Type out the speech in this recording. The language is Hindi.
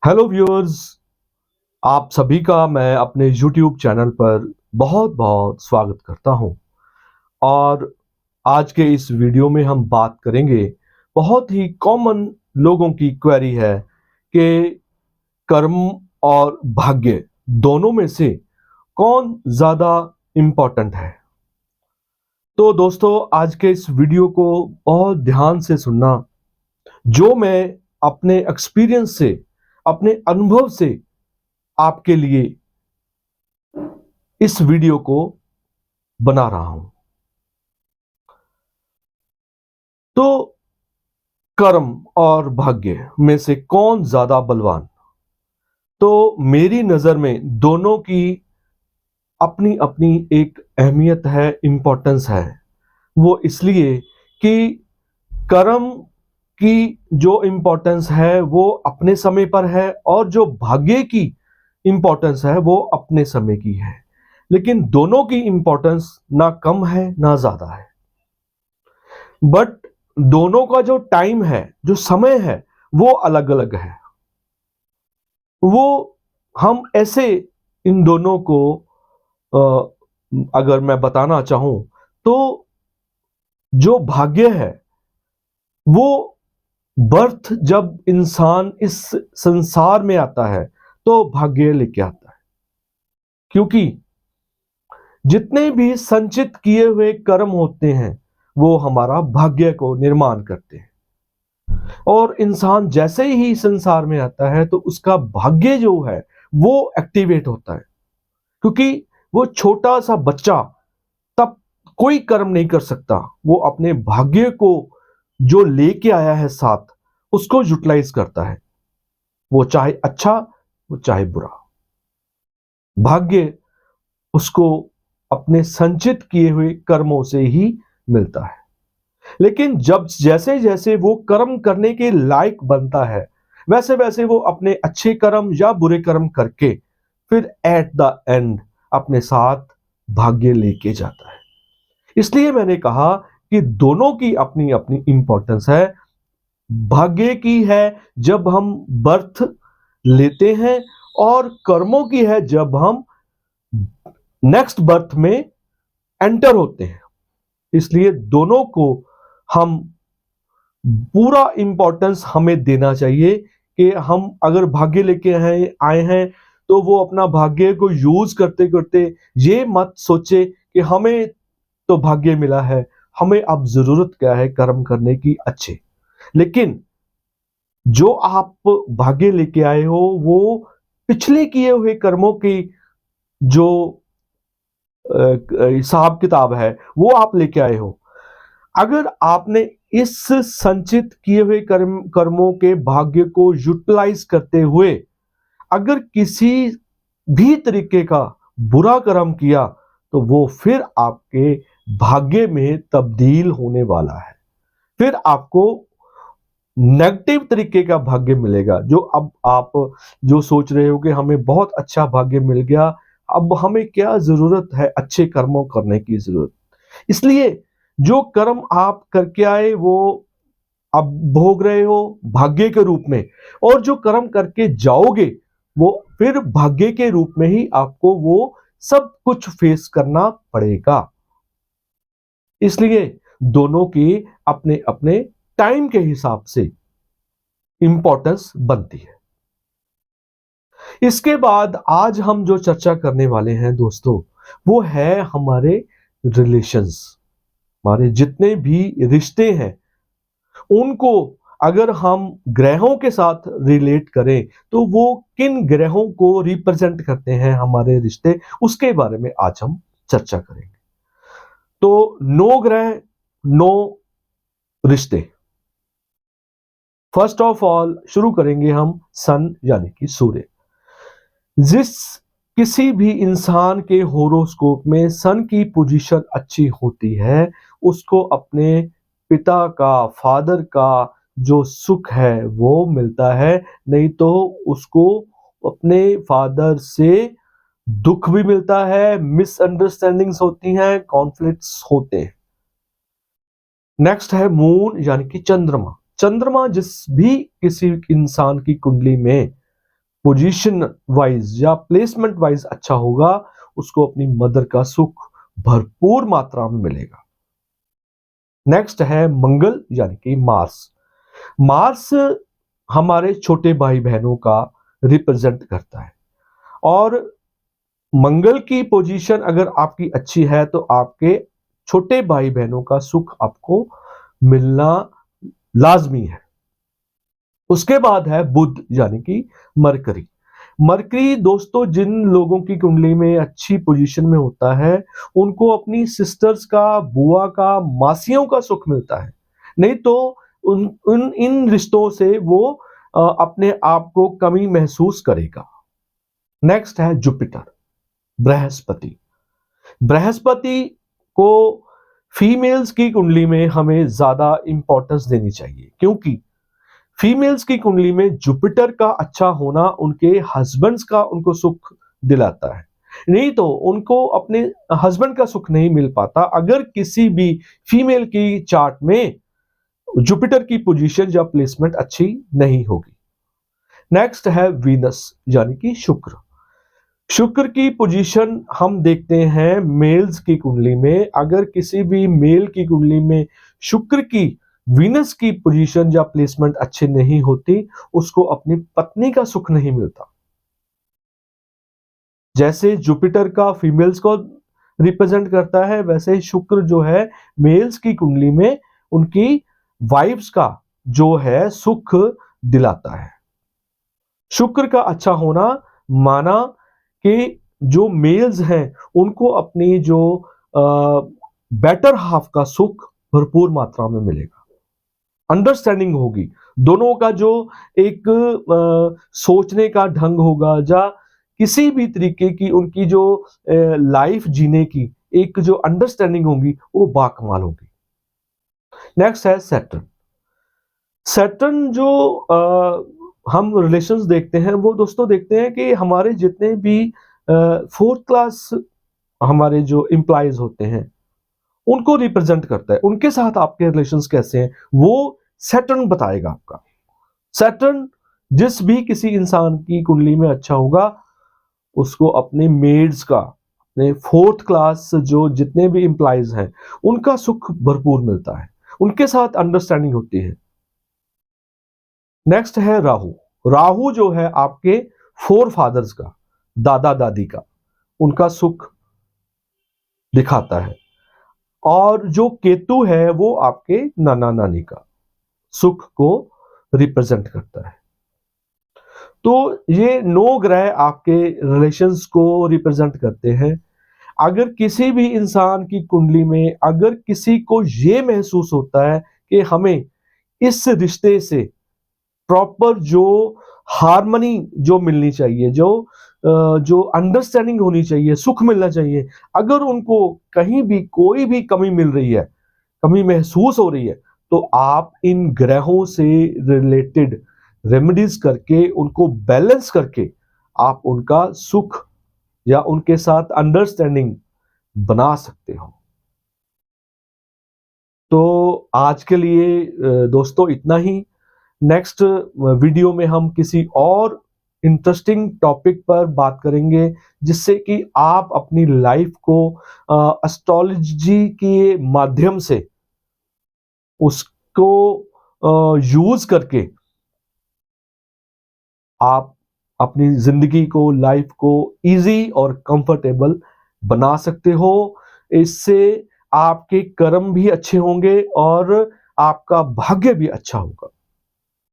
हेलो व्यूअर्स, आप सभी का मैं अपने YouTube चैनल पर बहुत बहुत स्वागत करता हूं। और आज के इस वीडियो में हम बात करेंगे, बहुत ही कॉमन लोगों की क्वेरी है कि कर्म और भाग्य दोनों में से कौन ज़्यादा इम्पोर्टेंट है। तो दोस्तों, आज के इस वीडियो को बहुत ध्यान से सुनना। जो मैं अपने एक्सपीरियंस से, अपने अनुभव से आपके लिए इस वीडियो को बना रहा हूं। तो कर्म और भाग्य में से कौन ज्यादा बलवान? तो मेरी नजर में दोनों की अपनी अपनी एक अहमियत है, इंपॉर्टेंस है। वो इसलिए कि कर्म की जो इंपॉर्टेंस है वो अपने समय पर है, और जो भाग्य की इंपॉर्टेंस है वो अपने समय की है। लेकिन दोनों की इंपॉर्टेंस ना कम है ना ज्यादा है। बट दोनों का जो टाइम है, जो समय है, वो अलग अलग है। वो हम ऐसे इन दोनों को अगर मैं बताना चाहूं, तो जो भाग्य है वो बर्थ, जब इंसान इस संसार में आता है तो भाग्य लेके आता है। क्योंकि जितने भी संचित किए हुए कर्म होते हैं वो हमारा भाग्य को निर्माण करते हैं। और इंसान जैसे ही संसार में आता है तो उसका भाग्य जो है वो एक्टिवेट होता है। क्योंकि वो छोटा सा बच्चा तब कोई कर्म नहीं कर सकता, वो अपने भाग्य को जो लेके आया है साथ, उसको यूटिलाइज करता है। वो चाहे अच्छा, वो चाहे बुरा, भाग्य उसको अपने संचित किए हुए कर्मों से ही मिलता है। लेकिन जब जैसे जैसे वो कर्म करने के लायक बनता है, वैसे वैसे वो अपने अच्छे कर्म या बुरे कर्म करके फिर एट द एंड अपने साथ भाग्य लेके जाता है। इसलिए मैंने कहा कि दोनों की अपनी अपनी इंपॉर्टेंस है। भाग्य की है जब हम बर्थ लेते हैं, और कर्मों की है जब हम नेक्स्ट बर्थ में एंटर होते हैं। इसलिए दोनों को हम पूरा इंपॉर्टेंस हमें देना चाहिए कि हम अगर भाग्य लेके आए हैं तो वो अपना भाग्य को यूज करते करते ये मत सोचे कि हमें तो भाग्य मिला है, हमें अब जरूरत क्या है कर्म करने की अच्छे। लेकिन जो आप भाग्य लेके आए हो वो पिछले किए हुए कर्मों की जो हिसाब किताब है वो आप लेके आए हो। अगर आपने इस संचित किए हुए कर्मों के भाग्य को यूटिलाइज करते हुए अगर किसी भी तरीके का बुरा कर्म किया, तो वो फिर आपके भाग्य में तब्दील होने वाला है। फिर आपको नेगेटिव तरीके का भाग्य मिलेगा। जो अब आप जो सोच रहे हो कि हमें बहुत अच्छा भाग्य मिल गया, अब हमें क्या जरूरत है अच्छे कर्मों करने की जरूरत। इसलिए जो कर्म आप करके आए वो अब भोग रहे हो भाग्य के रूप में, और जो कर्म करके जाओगे वो फिर भाग्य के रूप में ही आपको वो सब कुछ फेस करना पड़ेगा। इसलिए दोनों की अपने अपने टाइम के हिसाब से इंपॉर्टेंस बनती है। इसके बाद आज हम जो चर्चा करने वाले हैं दोस्तों, वो है हमारे रिलेशंस। हमारे जितने भी रिश्ते हैं उनको अगर हम ग्रहों के साथ रिलेट करें तो वो किन ग्रहों को रिप्रेजेंट करते हैं हमारे रिश्ते, उसके बारे में आज हम चर्चा करेंगे। तो 9 ग्रह, 9 रिश्ते। फर्स्ट ऑफ ऑल शुरू करेंगे हम सन यानी कि सूर्य। जिस किसी भी इंसान के होरोस्कोप में सन की पोजीशन अच्छी होती है, उसको अपने पिता का, फादर का जो सुख है वो मिलता है। नहीं तो उसको अपने फादर से दुख भी मिलता है, मिसअंडरस्टैंडिंग्स होती हैं, कॉन्फ्लिक्ट्स होते हैं। नेक्स्ट है मून यानी कि चंद्रमा। चंद्रमा जिस भी किसी इंसान की कुंडली में पोजीशन वाइज या प्लेसमेंट वाइज अच्छा होगा, उसको अपनी मदर का सुख भरपूर मात्रा में मिलेगा। नेक्स्ट है मंगल यानी कि मार्स। मार्स हमारे छोटे भाई बहनों का रिप्रेजेंट करता है, और मंगल की पोजीशन अगर आपकी अच्छी है तो आपके छोटे भाई बहनों का सुख आपको मिलना लाजमी है। उसके बाद है बुध यानी कि मरकरी। मरकरी दोस्तों जिन लोगों की कुंडली में अच्छी पोजीशन में होता है, उनको अपनी सिस्टर्स का, बुआ का, मासियों का सुख मिलता है। नहीं तो उन उन इन रिश्तों से वो अपने आप को कमी महसूस करेगा। नेक्स्ट है जुपिटर, बृहस्पति। बृहस्पति को फीमेल्स की कुंडली में हमें ज्यादा इंपॉर्टेंस देनी चाहिए, क्योंकि फीमेल्स की कुंडली में जुपिटर का अच्छा होना उनके हस्बैंड्स का उनको सुख दिलाता है। नहीं तो उनको अपने हस्बैंड का सुख नहीं मिल पाता अगर किसी भी फीमेल की चार्ट में जुपिटर की पोजीशन या प्लेसमेंट अच्छी नहीं होगी। नेक्स्ट है वीनस यानी कि शुक्र। शुक्र की पोजीशन हम देखते हैं मेल्स की कुंडली में, अगर किसी भी मेल की कुंडली में शुक्र की वीनस की पोजीशन या प्लेसमेंट अच्छी नहीं होती, उसको अपनी पत्नी का सुख नहीं मिलता। जैसे जुपिटर का फीमेल्स को रिप्रेजेंट करता है, वैसे ही शुक्र जो है मेल्स की कुंडली में उनकी वाइफ्स का जो है सुख दिलाता है। शुक्र का अच्छा होना माना कि जो मेल्स हैं उनको अपनी जो बेटर हाफ का सुख भरपूर मात्रा में मिलेगा, अंडरस्टैंडिंग होगी, दोनों का जो एक सोचने का ढंग होगा या किसी भी तरीके की उनकी जो लाइफ जीने की एक जो अंडरस्टैंडिंग होगी वो बाकमाल होगी। नेक्स्ट है सैटर्न। सैटर्न जो हम रिलेशंस देखते हैं वो दोस्तों देखते हैं कि हमारे जितने भी फोर्थ क्लास हमारे जो एम्प्लॉइज होते हैं उनको रिप्रेजेंट करता है, उनके साथ आपके रिलेशंस कैसे हैं वो सैटर्न बताएगा आपका। सैटर्न जिस भी किसी इंसान की कुंडली में अच्छा होगा, उसको अपने मेड्स का, अपने फोर्थ क्लास जो जितने भी एम्प्लॉइज हैं उनका सुख भरपूर मिलता है, उनके साथ अंडरस्टैंडिंग होती है। नेक्स्ट है राहु। राहु जो है आपके फोर फादर्स का, दादा दादी का, उनका सुख दिखाता है, और जो केतु है वो आपके नाना नानी का सुख को रिप्रेजेंट करता है। तो ये 9 ग्रह आपके रिलेशंस को रिप्रेजेंट करते हैं। अगर किसी भी इंसान की कुंडली में अगर किसी को ये महसूस होता है कि हमें इस रिश्ते से प्रॉपर जो हार्मनी जो मिलनी चाहिए, जो अंडरस्टैंडिंग होनी चाहिए, सुख मिलना चाहिए, अगर उनको कहीं भी कोई भी कमी मिल रही है, कमी महसूस हो रही है, तो आप इन ग्रहों से रिलेटेड रेमेडीज करके उनको बैलेंस करके आप उनका सुख या उनके साथ अंडरस्टैंडिंग बना सकते हो। तो आज के लिए दोस्तों इतना ही। नेक्स्ट वीडियो में हम किसी और इंटरेस्टिंग टॉपिक पर बात करेंगे, जिससे कि आप अपनी लाइफ को एस्ट्रोलॉजी के माध्यम से उसको यूज करके आप अपनी जिंदगी को, लाइफ को इजी और कंफर्टेबल बना सकते हो। इससे आपके कर्म भी अच्छे होंगे और आपका भाग्य भी अच्छा होगा।